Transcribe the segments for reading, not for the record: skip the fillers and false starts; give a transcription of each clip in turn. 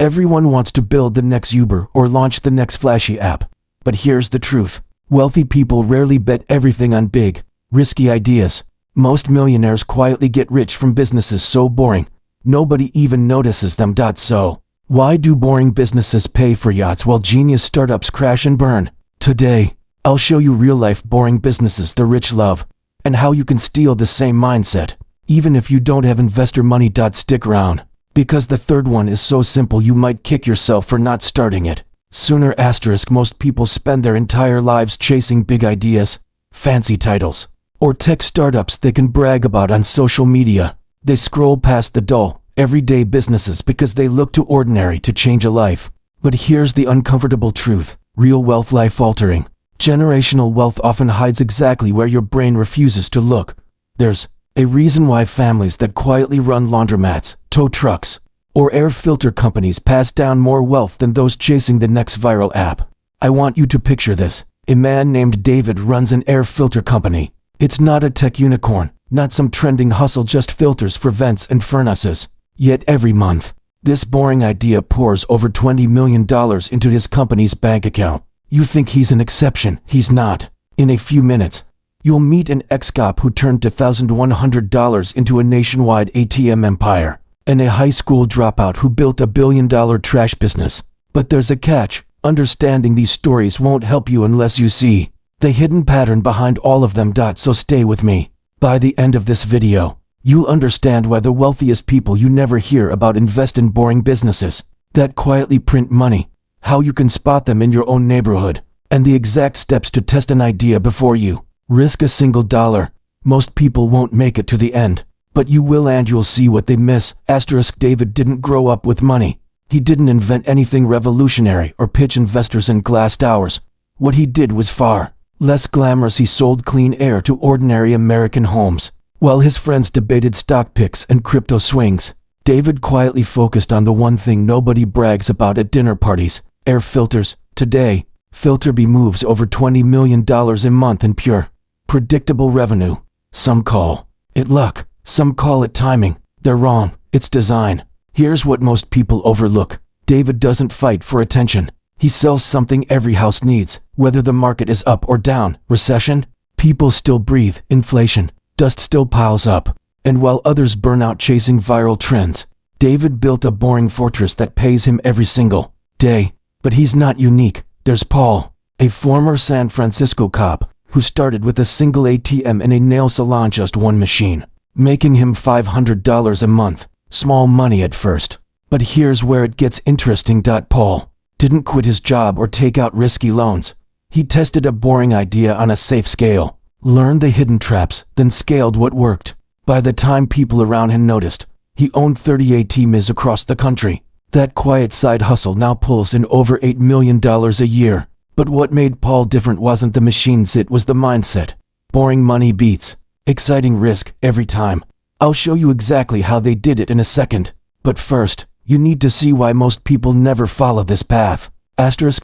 Everyone wants to build the next Uber or launch the next flashy app. But here's the truth. Wealthy people rarely bet everything on big, risky ideas. Most millionaires quietly get rich from businesses so boring, nobody even notices them. So, why do boring businesses pay for yachts while genius startups crash and burn? Today, I'll show you real-life boring businesses the rich love, and how you can steal the same mindset, even if you don't have investor money. Stick around, because the third one is so simple you might kick yourself for not starting it sooner. Most people spend their entire lives chasing big ideas, fancy titles, or tech startups they can brag about on social media. They scroll past the dull, everyday businesses because they look too ordinary to change a life. But here's the uncomfortable truth. Real wealth, life-altering, generational wealth often hides exactly where your brain refuses to look. There's a reason why families that quietly run laundromats, tow trucks, or air filter companies pass down more wealth than those chasing the next viral app. I want you to picture this. A man named David runs an air filter company. It's not a tech unicorn, not some trending hustle, just filters for vents and furnaces. Yet every month, this boring idea pours over $20 million into his company's bank account. You think he's an exception? He's not. In a few minutes, you'll meet an ex-cop who turned $2,100 into a nationwide ATM empire, and a high school dropout who built $1 billion trash business. But there's a catch. Understanding these stories won't help you unless you see the hidden pattern behind all of them. So stay with me. By the end of this video, you'll understand why the wealthiest people you never hear about invest in boring businesses that quietly print money, how you can spot them in your own neighborhood, and the exact steps to test an idea before you risk a single dollar. Most people won't make it to the end, but you will, and you'll see what they miss. David didn't grow up with money. He didn't invent anything revolutionary or pitch investors in glass towers. What he did was far less glamorous. He sold clean air to ordinary American homes. While his friends debated stock picks and crypto swings, David quietly focused on the one thing nobody brags about at dinner parties: air filters. Today, Filter B moves over $20 million a month in pure, predictable revenue. Some call it luck, some call it timing. They're wrong. It's design. Here's what most people overlook. David doesn't fight for attention. He sells something every house needs, whether the market is up or down. Recession? People still breathe. Inflation? Dust still piles up. And while others burn out chasing viral trends, David built a boring fortress that pays him every single day. But he's not unique. There's Paul, a former San Francisco cop, who started with a single ATM and a nail salon, just one machine, making him $500 a month. Small money at first. But here's where it gets interesting. Paul didn't quit his job or take out risky loans. He tested a boring idea on a safe scale, learned the hidden traps, then scaled what worked. By the time people around him noticed, he owned 30 ATMs across the country. That quiet side hustle now pulls in over $8 million a year. But what made Paul different wasn't the machines, it was the mindset. Boring money beats exciting risk every time. I'll show you exactly how they did it in a second. But first, you need to see why most people never follow this path.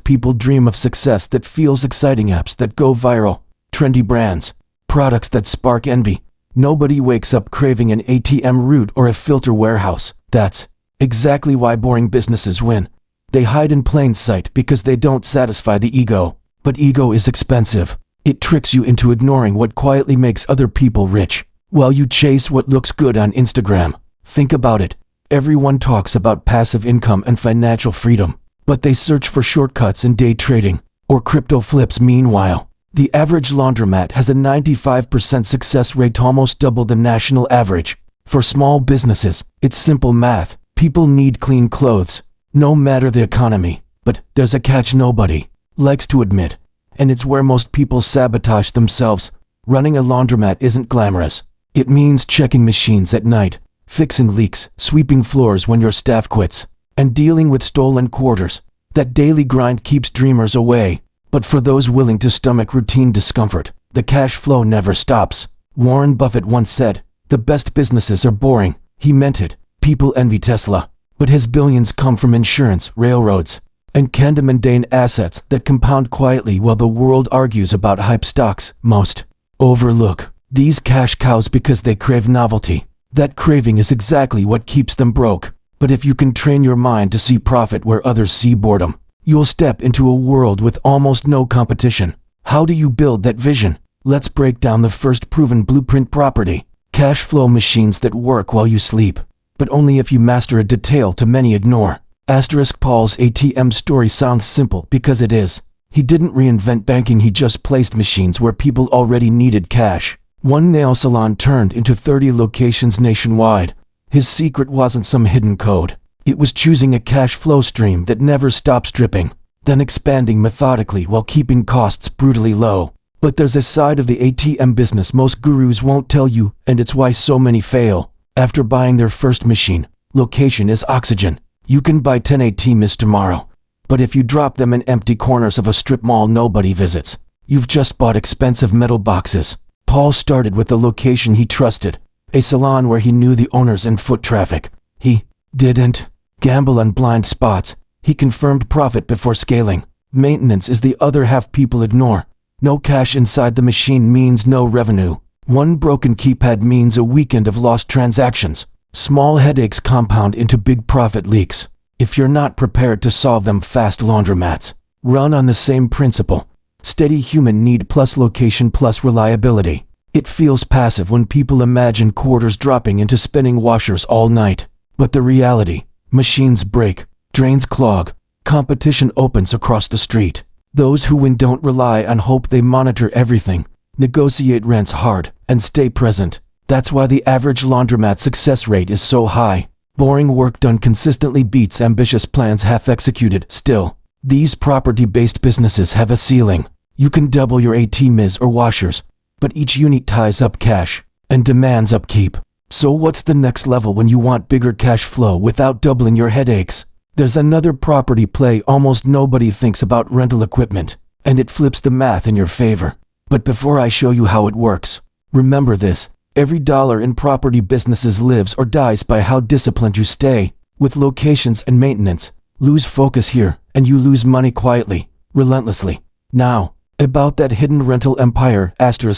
People dream of success that feels exciting, apps that go viral, trendy brands, products that spark envy. Nobody wakes up craving an ATM route or a filter warehouse. That's exactly why boring businesses win. They hide in plain sight because they don't satisfy the ego. But ego is expensive. It tricks you into ignoring what quietly makes other people rich, while you chase what looks good on Instagram. Think about it. Everyone talks about passive income and financial freedom, but they search for shortcuts in day trading or crypto flips. Meanwhile, the average laundromat has a 95% success rate, almost double the national average. For small businesses, it's simple math. People need clean clothes, no matter the economy. But there's a catch nobody likes to admit, and it's where most people sabotage themselves. Running a laundromat isn't glamorous. It means checking machines at night, fixing leaks, sweeping floors when your staff quits, and dealing with stolen quarters. That daily grind keeps dreamers away. But for those willing to stomach routine discomfort, the cash flow never stops. Warren Buffett once said, "The best businesses are boring." He meant it. People envy Tesla, but his billions come from insurance, railroads, and mundane assets that compound quietly while the world argues about hype stocks. Most overlook these cash cows because they crave novelty. That craving is exactly what keeps them broke. But if you can train your mind to see profit where others see boredom, you'll step into a world with almost no competition. How do you build that vision? Let's break down the first proven blueprint property: cash flow machines that work while you sleep, but only if you master a detail too many ignore. Paul's ATM story sounds simple because it is. He didn't reinvent banking, he just placed machines where people already needed cash. One nail salon turned into 30 locations nationwide. His secret wasn't some hidden code. It was choosing a cash flow stream that never stops dripping, then expanding methodically while keeping costs brutally low. But there's a side of the ATM business most gurus won't tell you, and it's why so many fail. After buying their first machine, location is oxygen. You can buy 10 ATMs tomorrow, but if you drop them in empty corners of a strip mall nobody visits, you've just bought expensive metal boxes. Paul started with the location he trusted, a salon where he knew the owners and foot traffic. He didn't gamble on blind spots. He confirmed profit before scaling. Maintenance is the other half people ignore. No cash inside the machine means no revenue. One broken keypad means a weekend of lost transactions. Small headaches compound into big profit leaks. If you're not prepared to solve them, fast laundromats run on the same principle: steady human need plus location plus reliability. It feels passive when people imagine quarters dropping into spinning washers all night. But the reality: machines break, drains clog, competition opens across the street. Those who win don't rely on hope, they monitor everything, negotiate rents hard, and stay present. That's why the average laundromat success rate is so high. Boring work done consistently beats ambitious plans half executed. Still, these property-based businesses have a ceiling. You can double your ATMs or washers, but each unit ties up cash and demands upkeep. So what's the next level when you want bigger cash flow without doubling your headaches? There's another property play almost nobody thinks about: rental equipment, and it flips the math in your favor. But before I show you how it works, remember this: every dollar in property businesses lives or dies by how disciplined you stay. With locations and maintenance, lose focus here, and you lose money quietly, relentlessly. Now, about that hidden rental empire: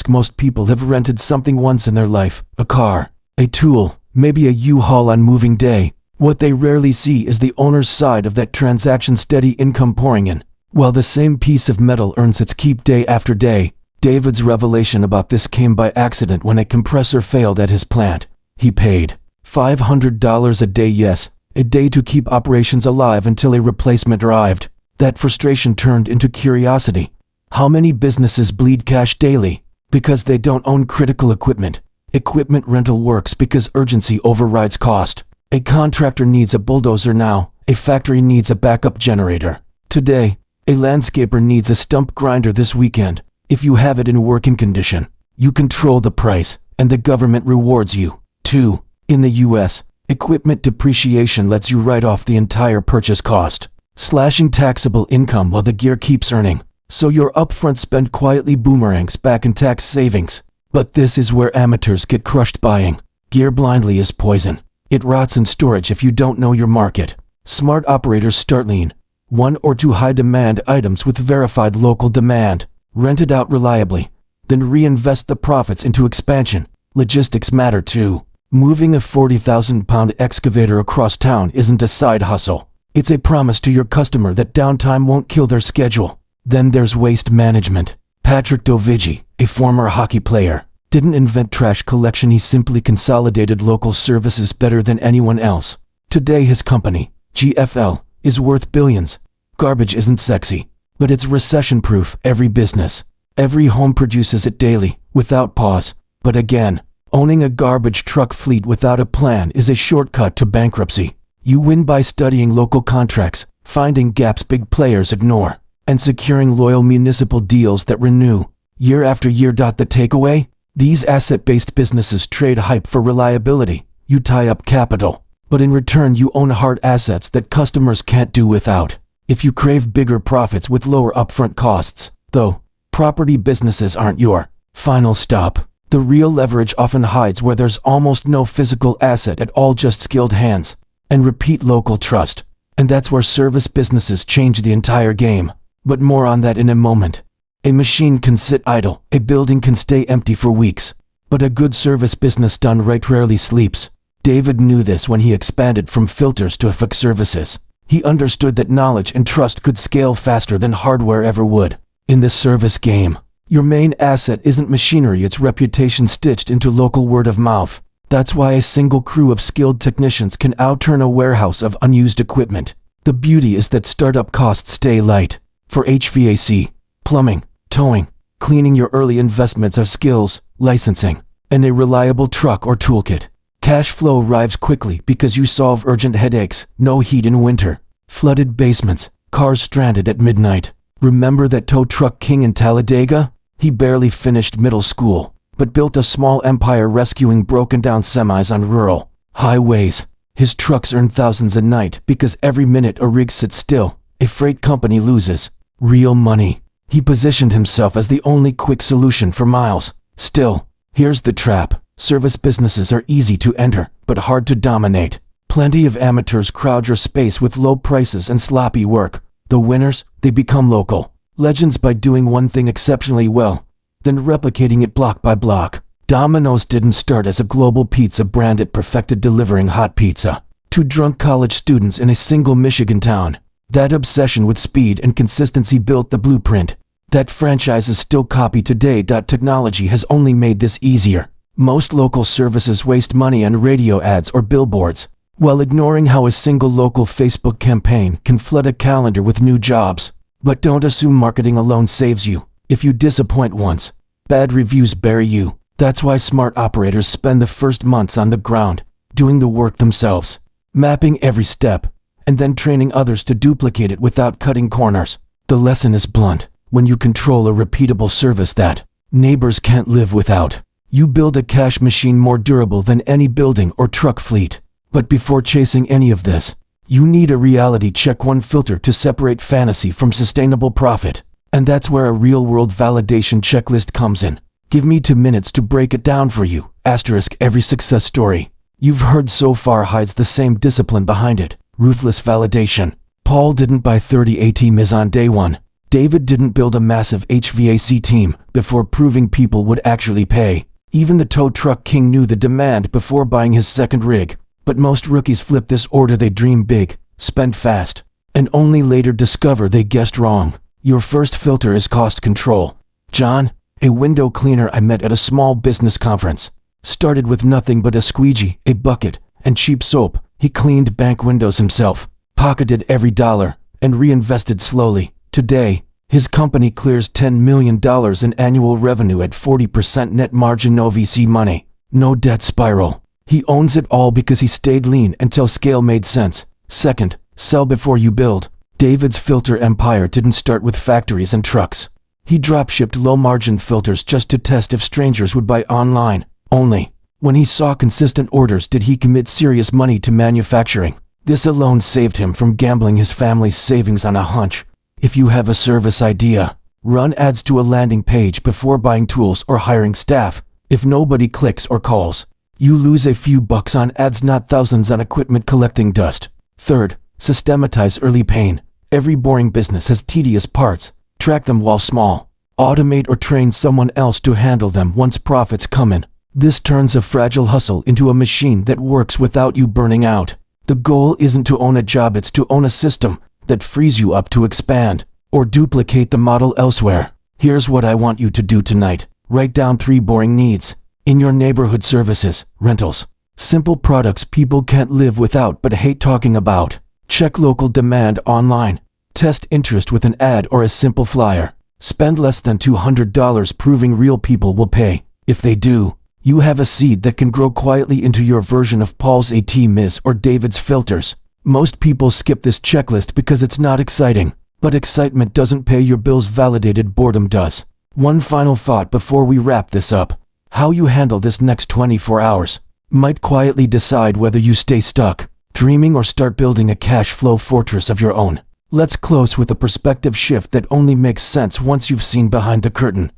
most people have rented something once in their life: a car, a tool, maybe a U-Haul on moving day. What they rarely see is the owner's side of that transaction: steady income pouring in, while the same piece of metal earns its keep day after day. David's revelation about this came by accident when a compressor failed at his plant. He paid $500 a day, yes, a day, to keep operations alive until a replacement arrived. That frustration turned into curiosity. How many businesses bleed cash daily because they don't own critical equipment? Equipment rental works because urgency overrides cost. A contractor needs a bulldozer now. A factory needs a backup generator today. A landscaper needs a stump grinder this weekend. If you have it in working condition, you control the price, and the government rewards you, too. In the US, equipment depreciation lets you write off the entire purchase cost, slashing taxable income while the gear keeps earning. So your upfront spend quietly boomerangs back in tax savings. But this is where amateurs get crushed. Buying gear blindly is poison. It rots in storage if you don't know your market. Smart operators start lean, 1 or 2 high-demand items with verified local demand, rent it out reliably, then reinvest the profits into expansion. Logistics matter too. Moving a 40,000-pound excavator across town isn't a side hustle. It's a promise to your customer that downtime won't kill their schedule. Then there's waste management. Patrick Dovigi, a former hockey player, didn't invent trash collection, he simply consolidated local services better than anyone else. Today his company, GFL, is worth billions. Garbage isn't sexy, but it's recession-proof. Every business, every home produces it daily, without pause. But again, owning a garbage truck fleet without a plan is a shortcut to bankruptcy. You win by studying local contracts, finding gaps big players ignore, and securing loyal municipal deals that renew year after year. The takeaway? These asset-based businesses trade hype for reliability. You tie up capital, but in return you own hard assets that customers can't do without. If you crave bigger profits with lower upfront costs, though, property businesses aren't your final stop. The real leverage often hides where there's almost no physical asset at all, just skilled hands and repeat local trust. And that's where service businesses change the entire game. But more on that in a moment. A machine can sit idle, a building can stay empty for weeks, but a good service business done right rarely sleeps. David knew this when he expanded from filters to FX services. He understood that knowledge and trust could scale faster than hardware ever would. In this service game, your main asset isn't machinery, it's reputation stitched into local word of mouth. That's why a single crew of skilled technicians can outturn a warehouse of unused equipment. The beauty is that startup costs stay light. For HVAC, plumbing, towing, cleaning, your early investments are skills, licensing, and a reliable truck or toolkit. Cash flow arrives quickly because you solve urgent headaches: no heat in winter, flooded basements, cars stranded at midnight. Remember that tow truck king in Talladega? He barely finished middle school, but built a small empire rescuing broken down semis on rural highways. His trucks earn thousands a night because every minute a rig sits still, a freight company loses real money. He positioned himself as the only quick solution for miles. Still, here's the trap. Service businesses are easy to enter, but hard to dominate. Plenty of amateurs crowd your space with low prices and sloppy work. The winners, they become local legends by doing one thing exceptionally well, then replicating it block by block. Domino's didn't start as a global pizza brand, it perfected delivering hot pizza to drunk college students in a single Michigan town. That obsession with speed and consistency built the blueprint that franchises still copy today. Technology has only made this easier. Most local services waste money on radio ads or billboards, while ignoring how a single local Facebook campaign can flood a calendar with new jobs. But don't assume marketing alone saves you. If you disappoint once, bad reviews bury you. That's why smart operators spend the first months on the ground, doing the work themselves, mapping every step, and then training others to duplicate it without cutting corners. The lesson is blunt: when you control a repeatable service that neighbors can't live without, you build a cash machine more durable than any building or truck fleet. But before chasing any of this, you need a reality check, one filter to separate fantasy from sustainable profit. And that's where a real-world validation checklist comes in. Give me 2 minutes to break it down for you. Every success story you've heard so far hides the same discipline behind it: ruthless validation. Paul didn't buy 30 ATMs on day one. David didn't build a massive HVAC team before proving people would actually pay. Even the tow truck king knew the demand before buying his second rig. But most rookies flip this order: they dream big, spend fast, and only later discover they guessed wrong. Your first filter is cost control. John, a window cleaner I met at a small business conference, started with nothing but a squeegee, a bucket, and cheap soap. He cleaned bank windows himself, pocketed every dollar, and reinvested slowly. Today, his company clears $10 million in annual revenue at 40% net margin. No VC money, no debt spiral. He owns it all because he stayed lean until scale made sense. Second, sell before you build. David's filter empire didn't start with factories and trucks. He drop-shipped low-margin filters just to test if strangers would buy online. Only when he saw consistent orders did he commit serious money to manufacturing. This alone saved him from gambling his family's savings on a hunch. If you have a service idea, run ads to a landing page before buying tools or hiring staff. If nobody clicks or calls, you lose a few bucks on ads, not thousands on equipment collecting dust. Third, systematize early pain. Every boring business has tedious parts. Track them while small. Automate or train someone else to handle them once profits come in. This turns a fragile hustle into a machine that works without you burning out. The goal isn't to own a job, it's to own a system that frees you up to expand or duplicate the model elsewhere. Here's what I want you to do tonight. Write down 3 boring needs in your neighborhood: services, rentals, simple products people can't live without but hate talking about. Check local demand online. Test interest with an ad or a simple flyer. Spend less than $200 proving real people will pay. If they do, you have a seed that can grow quietly into your version of Paul's ATMs or David's filters. Most people skip this checklist because it's not exciting, but excitement doesn't pay your bills, validated boredom does. One final thought before we wrap this up: how you handle this next 24 hours might quietly decide whether you stay stuck, dreaming, or start building a cash flow fortress of your own. Let's close with a perspective shift that only makes sense once you've seen behind the curtain.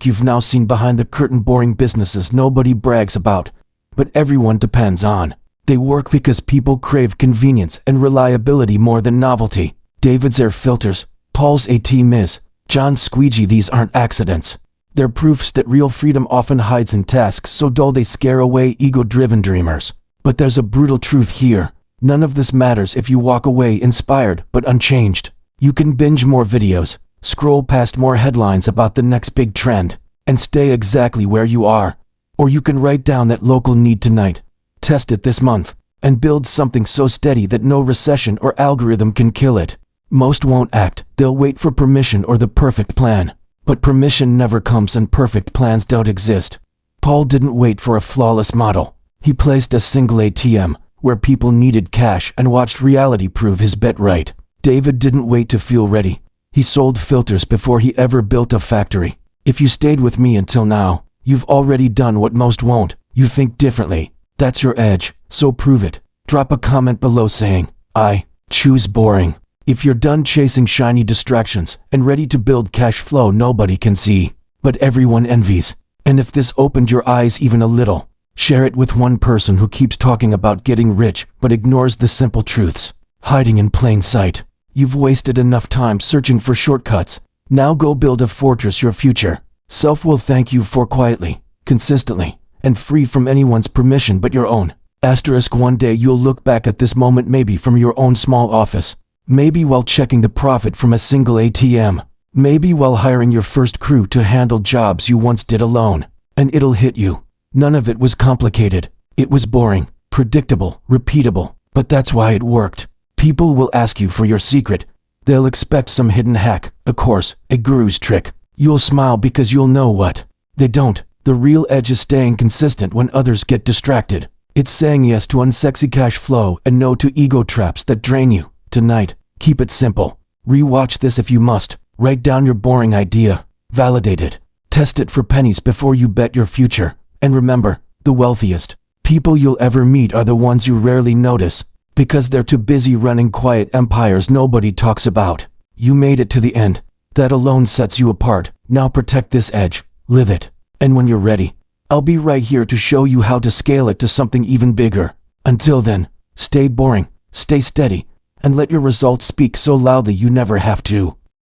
You've now seen behind the curtain boring businesses nobody brags about, but everyone depends on. They work because people crave convenience and reliability more than novelty. David's air filters, Paul's ATMs, John's squeegee, these aren't accidents. They're proofs that real freedom often hides in tasks so dull they scare away ego-driven dreamers. But there's a brutal truth here. None of this matters if you walk away inspired but unchanged. You can binge more videos, scroll past more headlines about the next big trend, and stay exactly where you are. Or you can write down that local need tonight, test it this month, and build something so steady that no recession or algorithm can kill it. Most won't act, they'll wait for permission or the perfect plan. But permission never comes and perfect plans don't exist. Paul didn't wait for a flawless model. He placed a single ATM where people needed cash and watched reality prove his bet right. David didn't wait to feel ready. He sold filters before he ever built a factory. If you stayed with me until now, you've already done what most won't. You think differently. That's your edge, so prove it. Drop a comment below saying, I choose boring. If you're done chasing shiny distractions and ready to build cash flow nobody can see, but everyone envies. And if this opened your eyes even a little, share it with one person who keeps talking about getting rich but ignores the simple truths, hiding in plain sight. You've wasted enough time searching for shortcuts. Now go build a fortress your future self will thank you for quietly, consistently, and free from anyone's permission but your own. Asterisk one day you'll look back at this moment maybe from your own small office. Maybe while checking the profit from a single ATM. Maybe while hiring your first crew to handle jobs you once did alone. And it'll hit you. None of it was complicated. It was boring, predictable, repeatable. But that's why it worked. People will ask you for your secret. They'll expect some hidden hack, a course, a guru's trick. You'll smile because you'll know what they don't. The real edge is staying consistent when others get distracted. It's saying yes to unsexy cash flow and no to ego traps that drain you. Tonight, keep it simple. Rewatch this if you must. Write down your boring idea. Validate it. Test it for pennies before you bet your future. And remember, the wealthiest people you'll ever meet are the ones you rarely notice, because they're too busy running quiet empires nobody talks about. You made it to the end. That alone sets you apart. Now protect this edge. Live it. And when you're ready, I'll be right here to show you how to scale it to something even bigger. Until then, stay boring, stay steady, and let your results speak so loudly you never have to.